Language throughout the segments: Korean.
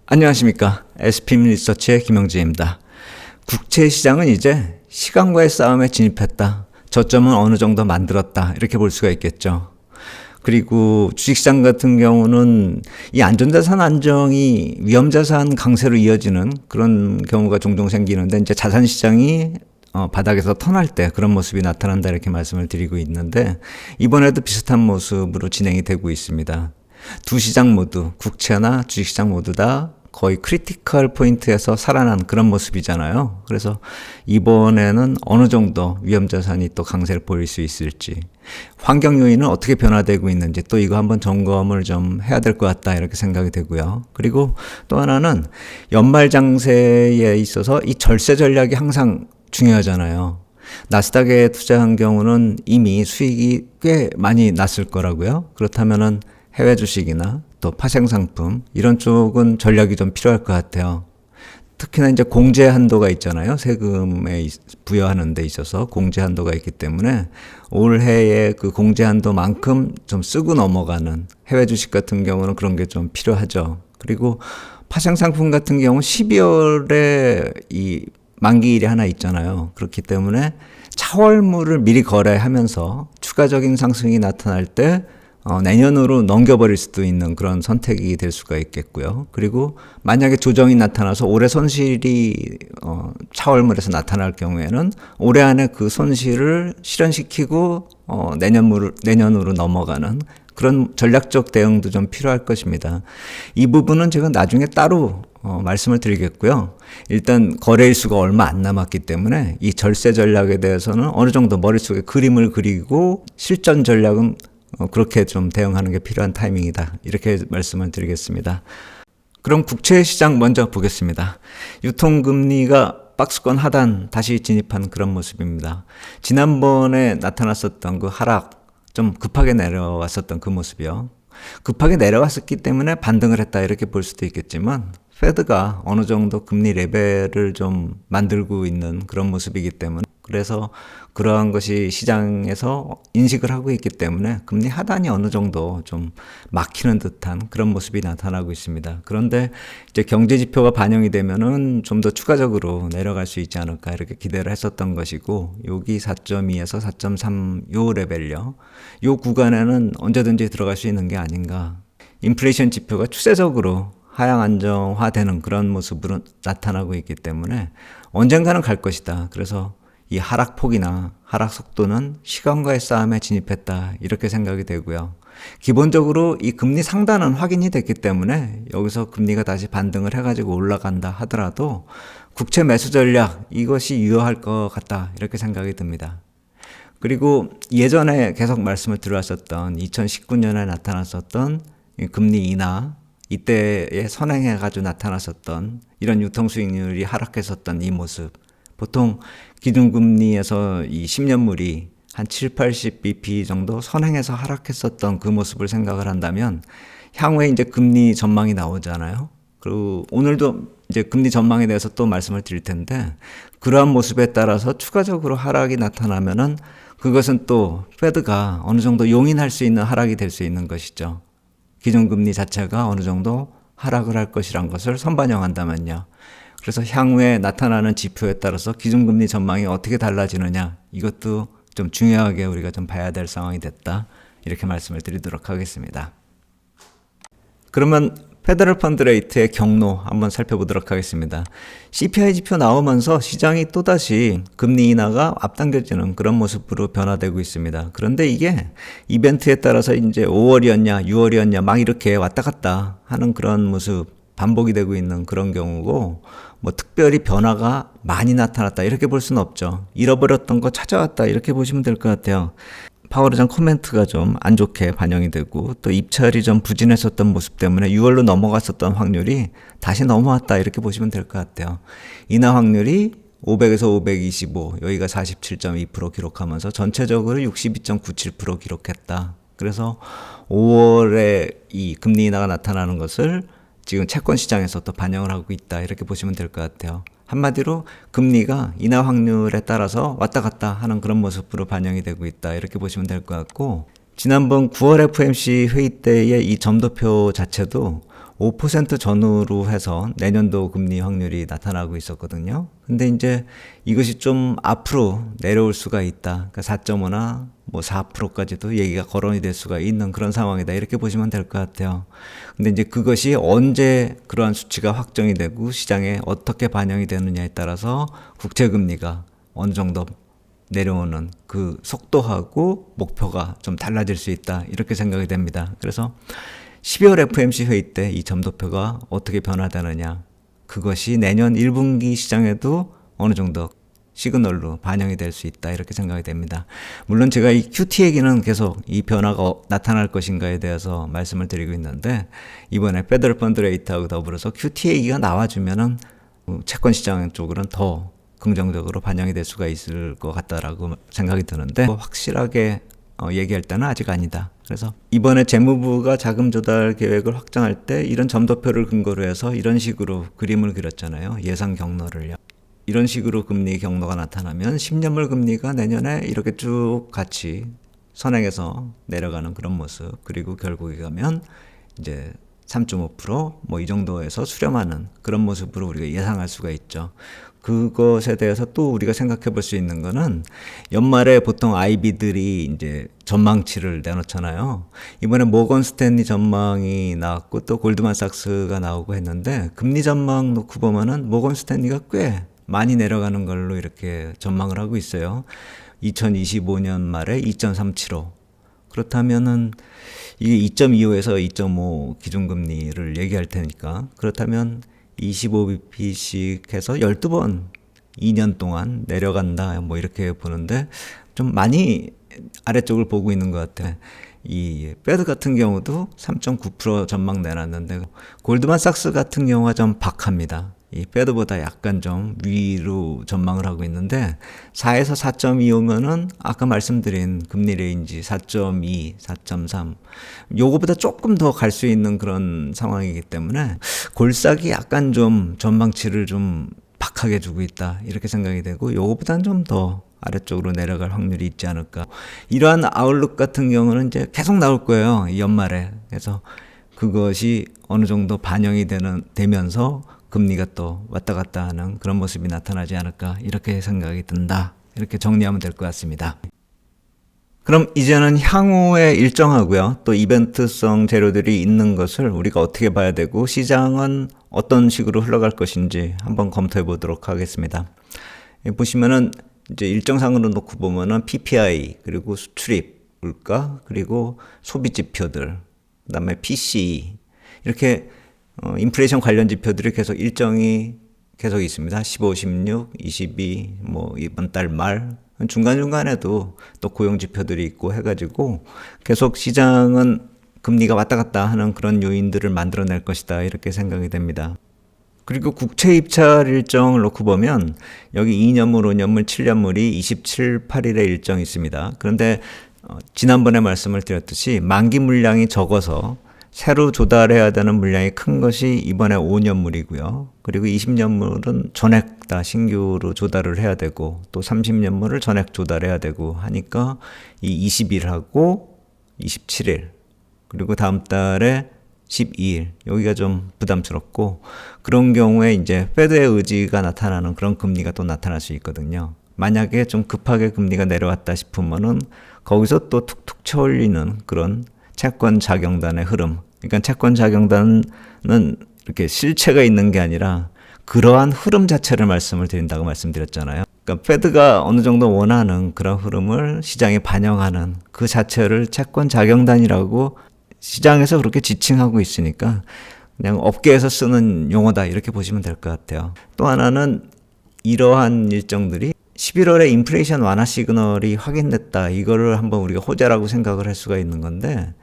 안녕하십니까. SPM 리서치의 김영진입니다. 국채시장은 이제 시간과의 싸움에 진입했다. 저점은 어느 정도 만들었다. 이렇게 볼 수가 있겠죠. 그리고 주식시장 같은 경우는 이 안전자산 안정이 위험자산 강세로 이어지는 그런 경우가 종종 생기는데, 이제 자산시장이 바닥에서 턴할 때 그런 모습이 나타난다, 이렇게 말씀을 드리고 있는데, 이번에도 비슷한 모습으로 진행이 되고 있습니다. 두 시장 모두, 국채나 주식시장 모두 다 거의 크리티컬 포인트에서 살아난 그런 모습이잖아요. 그래서 이번에는 어느 정도 위험자산이 또 강세를 보일 수 있을지, 환경 요인은 어떻게 변화되고 있는지 또 이거 한번 점검을 좀 해야 될 것 같다, 이렇게 생각이 되고요. 그리고 또 하나는 연말 장세에 있어서 이 절세 전략이 항상 중요하잖아요. 나스닥에 투자한 경우는 이미 수익이 꽤 많이 났을 거라고요. 그렇다면은 해외 주식이나 또 파생상품 이런 쪽은 전략이 좀 필요할 것 같아요. 특히나 이제 공제 한도가 있잖아요. 세금에 부여하는 데 있어서 공제 한도가 있기 때문에 올해의 그 공제 한도만큼 좀 쓰고 넘어가는 해외 주식 같은 경우는 그런 게 좀 필요하죠. 그리고 파생상품 같은 경우 12월에 이 만기일이 하나 있잖아요. 그렇기 때문에 차월물을 미리 거래하면서 추가적인 상승이 나타날 때 내년으로 넘겨버릴 수도 있는 그런 선택이 될 수가 있겠고요. 그리고 만약에 조정이 나타나서 올해 손실이 차월물에서 나타날 경우에는 올해 안에 그 손실을 실현시키고 내년으로 넘어가는 그런 전략적 대응도 좀 필요할 것입니다. 이 부분은 제가 나중에 따로 말씀을 드리겠고요. 일단 거래일수가 얼마 안 남았기 때문에 이 절세 전략에 대해서는 어느 정도 머릿속에 그림을 그리고 실전 전략은 그렇게 좀 대응하는 게 필요한 타이밍이다, 이렇게 말씀을 드리겠습니다. 그럼 국채 시장 먼저 보겠습니다. 유통금리가 박스권 하단 다시 진입한 그런 모습입니다. 지난번에 나타났었던 그 하락, 좀 급하게 내려왔었던 그 모습이요. 급하게 내려왔었기 때문에 반등을 했다, 이렇게 볼 수도 있겠지만 페드가 어느 정도 금리 레벨을 좀 만들고 있는 그런 모습이기 때문에, 그래서 그러한 것이 시장에서 인식을 하고 있기 때문에 금리 하단이 어느 정도 좀 막히는 듯한 그런 모습이 나타나고 있습니다. 그런데 이제 경제 지표가 반영이 되면은 좀 더 추가적으로 내려갈 수 있지 않을까, 이렇게 기대를 했었던 것이고, 여기 4.2에서 4.3 요 레벨요. 요 구간에는 언제든지 들어갈 수 있는 게 아닌가. 인플레이션 지표가 추세적으로 하향 안정화되는 그런 모습으로 나타나고 있기 때문에 언젠가는 갈 것이다. 그래서 이 하락폭이나 하락 속도는 시간과의 싸움에 진입했다, 이렇게 생각이 되고요. 기본적으로 이 금리 상단은 확인이 됐기 때문에 여기서 금리가 다시 반등을 해가지고 올라간다 하더라도 국채 매수 전략, 이것이 유효할 것 같다, 이렇게 생각이 듭니다. 그리고 예전에 계속 말씀을 드렸었던 2019년에 나타났었던 금리 인하, 이때에 선행해가지고 나타났었던 이런 유통수익률이 하락했었던 이 모습, 보통 기준금리에서 이 10년물이 한 7, 80bp 정도 선행해서 하락했었던 그 모습을 생각을 한다면, 향후에 이제 금리 전망이 나오잖아요. 그리고 오늘도 이제 금리 전망에 대해서 또 말씀을 드릴 텐데, 그러한 모습에 따라서 추가적으로 하락이 나타나면은 그것은 또 페드가 어느 정도 용인할 수 있는 하락이 될 수 있는 것이죠. 기준금리 자체가 어느 정도 하락을 할 것이란 것을 선반영한다면요. 그래서 향후에 나타나는 지표에 따라서 기준금리 전망이 어떻게 달라지느냐, 이것도 좀 중요하게 우리가 좀 봐야 될 상황이 됐다, 이렇게 말씀을 드리도록 하겠습니다. 그러면 페더럴 펀드 레이트의 경로 한번 살펴보도록 하겠습니다. CPI 지표 나오면서 시장이 또다시 금리 인하가 앞당겨지는 그런 모습으로 변화되고 있습니다. 그런데 이게 이벤트에 따라서 이제 5월이었냐 6월이었냐 막 이렇게 왔다 갔다 하는 그런 모습, 반복이 되고 있는 그런 경우고, 뭐 특별히 변화가 많이 나타났다, 이렇게 볼 수는 없죠. 잃어버렸던 거 찾아왔다, 이렇게 보시면 될 것 같아요. 파월 의장 코멘트가 좀 안 좋게 반영이 되고, 또 입찰이 좀 부진했었던 모습 때문에 6월로 넘어갔었던 확률이 다시 넘어왔다, 이렇게 보시면 될 것 같아요. 인하 확률이 500에서 525, 여기가 47.2% 기록하면서 전체적으로 62.97% 기록했다. 그래서 5월에 이 금리 인하가 나타나는 것을 지금 채권 시장에서 또 반영을 하고 있다, 이렇게 보시면 될 것 같아요. 한마디로 금리가 인하 확률에 따라서 왔다 갔다 하는 그런 모습으로 반영이 되고 있다, 이렇게 보시면 될 것 같고, 지난번 9월 FOMC 회의 때의 이 점도표 자체도 5% 전후로 해서 내년도 금리 확률이 나타나고 있었거든요. 근데 이제 이것이 좀 앞으로 내려올 수가 있다. 그러니까 4.5나 뭐 4%까지도 얘기가 거론이 될 수가 있는 그런 상황이다. 이렇게 보시면 될 것 같아요. 근데 이제 그것이 언제 그러한 수치가 확정이 되고 시장에 어떻게 반영이 되느냐에 따라서 국채금리가 어느 정도 내려오는 그 속도하고 목표가 좀 달라질 수 있다. 이렇게 생각이 됩니다. 그래서 12월 FOMC 회의 때 이 점도표가 어떻게 변화되느냐. 그것이 내년 1분기 시장에도 어느 정도 시그널로 반영이 될 수 있다. 이렇게 생각이 됩니다. 물론 제가 이 QT 얘기는 계속 이 변화가 나타날 것인가에 대해서 말씀을 드리고 있는데 이번에 페더럴 펀드 레이트하고 더불어서 QT 얘기가 나와주면은 채권 시장 쪽으로는 더 긍정적으로 반영이 될 수가 있을 것 같다라고 생각이 드는데 확실하게 얘기할 때는 아직 아니다. 그래서 이번에 재무부가 자금 조달 계획을 확정할 때 이런 점도표를 근거로 해서 이런 식으로 그림을 그렸잖아요. 예상 경로를요. 이런 식으로 금리 경로가 나타나면 10년물 금리가 내년에 이렇게 쭉 같이 선행해서 내려가는 그런 모습. 그리고 결국에 가면 이제 3.5% 이 정도에서 수렴하는 그런 모습으로 우리가 예상할 수가 있죠. 그것에 대해서 또 우리가 생각해 볼 수 있는 거는 연말에 보통 IB들이 이제 전망치를 내놓잖아요. 이번에 모건 스탠리 전망이 나왔고 또 골드만삭스가 나오고 했는데 금리 전망 놓고 보면은 모건 스탠리가 꽤 많이 내려가는 걸로 이렇게 전망을 하고 있어요. 2025년 말에 2.375. 그렇다면은 이게 2.25에서 2.5 기준금리를 얘기할 테니까 그렇다면 25bp씩 해서 12번 2년 동안 내려간다 이렇게 보는데 좀 많이 아래쪽을 보고 있는 것 같아요. 이 페드 같은 경우도 3.9% 전망 내놨는데 골드만삭스 같은 경우가 좀 박합니다. 이 페드보다 약간 좀 위로 전망을 하고 있는데 4에서 4.2 오면은 아까 말씀드린 금리 레인지 4.2, 4.3 요거보다 조금 더 갈 수 있는 그런 상황이기 때문에 골삭이 약간 좀 전망치를 좀 박하게 주고 있다 이렇게 생각이 되고 요거보다는 좀 더 아래쪽으로 내려갈 확률이 있지 않을까. 이러한 아웃룩 같은 경우는 이제 계속 나올 거예요. 이 연말에. 그래서 그것이 어느 정도 반영이 되면서 금리가 또 왔다 갔다 하는 그런 모습이 나타나지 않을까 이렇게 생각이 든다. 이렇게 정리하면 될 것 같습니다. 그럼 이제는 향후에 일정하고요. 또 이벤트성 재료들이 있는 것을 우리가 어떻게 봐야 되고 시장은 어떤 식으로 흘러갈 것인지 한번 검토해 보도록 하겠습니다. 보시면은 이제 일정상으로 놓고 보면은 PPI 그리고 수출입 물가 그리고 소비 지표들 그다음에 PCE 이렇게 인플레이션 관련 지표들이 계속 일정이 계속 있습니다. 15, 16, 22, 이번 달 말 중간중간에도 또 고용 지표들이 있고 해가지고 계속 시장은 금리가 왔다 갔다 하는 그런 요인들을 만들어낼 것이다 이렇게 생각이 됩니다. 그리고 국채 입찰 일정을 놓고 보면 여기 2년물, 5년물, 7년물이 27, 8일에 일정이 있습니다. 그런데 지난번에 말씀을 드렸듯이 만기 물량이 적어서 새로 조달해야 되는 물량이 큰 것이 이번에 5년물이고요. 그리고 20년물은 전액 다 신규로 조달을 해야 되고 또 30년물을 전액 조달해야 되고 하니까 이 20일하고 27일 그리고 다음 달에 12일 여기가 좀 부담스럽고 그런 경우에 이제 페드의 의지가 나타나는 그런 금리가 또 나타날 수 있거든요. 만약에 좀 급하게 금리가 내려왔다 싶으면은 거기서 또 툭툭 쳐올리는 그런 채권 작용단의 흐름. 그러니까 채권 작용단은 이렇게 실체가 있는 게 아니라 그러한 흐름 자체를 말씀을 드린다고 말씀드렸잖아요. 그러니까 페드가 어느 정도 원하는 그런 흐름을 시장에 반영하는 그 자체를 채권 작용단이라고 시장에서 그렇게 지칭하고 있으니까 그냥 업계에서 쓰는 용어다 이렇게 보시면 될 것 같아요. 또 하나는 이러한 일정들이 11월에 인플레이션 완화 시그널이 확인됐다. 이거를 한번 우리가 호재라고 생각을 할 수가 있는 건데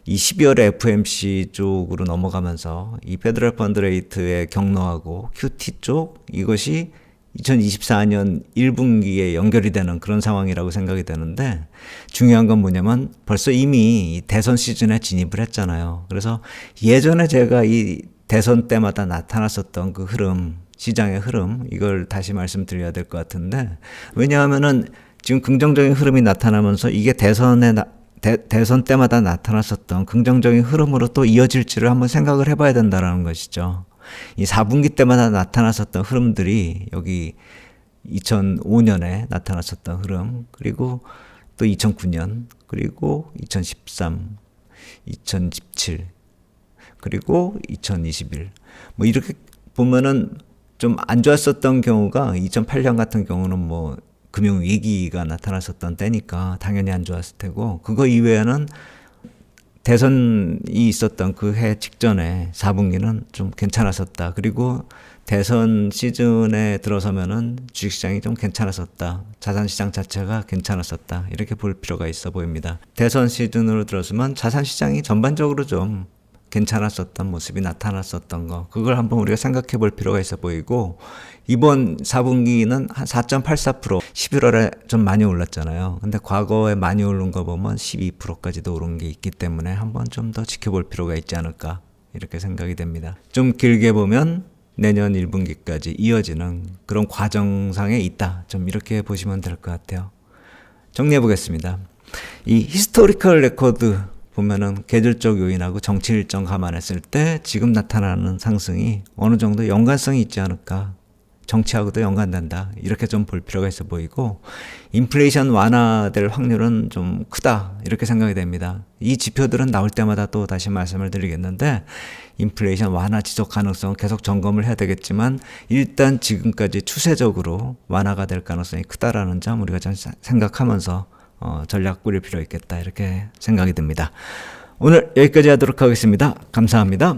이 12월에 FOMC 쪽으로 넘어가면서 이 페더럴 펀드 레이트의 경로하고 QT 쪽 이것이 2024년 1분기에 연결이 되는 그런 상황이라고 생각이 되는데 중요한 건 뭐냐면 벌써 이미 대선 시즌에 진입을 했잖아요. 그래서 예전에 제가 이 대선 때마다 나타났었던 그 흐름 시장의 흐름 이걸 다시 말씀드려야 될 것 같은데 왜냐하면은 지금 긍정적인 흐름이 나타나면서 이게 대선 때마다 나타났었던 긍정적인 흐름으로 또 이어질지를 한번 생각을 해봐야 된다는 것이죠. 이 4분기 때마다 나타났었던 흐름들이 여기 2005년에 나타났었던 흐름, 그리고 또 2009년, 그리고 2013, 2017, 그리고 2021. 뭐 이렇게 보면은 좀 안 좋았었던 경우가 2008년 같은 경우는 뭐 금융 위기가 나타났었던 때니까 당연히 안 좋았을 테고, 그거 이외에는 대선이 있었던 그 해 직전에 4분기는 좀 괜찮았었다. 그리고 대선 시즌에 들어서면은 주식시장이 좀 괜찮았었다. 자산시장 자체가 괜찮았었다. 이렇게 볼 필요가 있어 보입니다. 대선 시즌으로 들어서면 자산시장이 전반적으로 좀 괜찮았었던 모습이 나타났었던 거, 그걸 한번 우리가 생각해 볼 필요가 있어 보이고, 이번 4분기는 한 4.84%, 11월에 좀 많이 올랐잖아요. 근데 과거에 많이 오른 거 보면 12%까지도 오른 게 있기 때문에 한번 좀 더 지켜볼 필요가 있지 않을까, 이렇게 생각이 됩니다. 좀 길게 보면 내년 1분기까지 이어지는 그런 과정상에 있다, 좀 이렇게 보시면 될 것 같아요. 정리해 보겠습니다. 이 히스토리컬 레코드 보면은 계절적 요인하고 정치 일정 감안했을 때 지금 나타나는 상승이 어느 정도 연관성이 있지 않을까, 정치하고도 연관된다, 이렇게 좀 볼 필요가 있어 보이고, 인플레이션 완화될 확률은 좀 크다, 이렇게 생각이 됩니다. 이 지표들은 나올 때마다 또 다시 말씀을 드리겠는데, 인플레이션 완화 지속 가능성은 계속 점검을 해야 되겠지만 일단 지금까지 추세적으로 완화가 될 가능성이 크다라는 점 우리가 좀 생각하면서 전략 꾸릴 필요 있겠다, 이렇게 생각이 듭니다. 오늘 여기까지 하도록 하겠습니다. 감사합니다.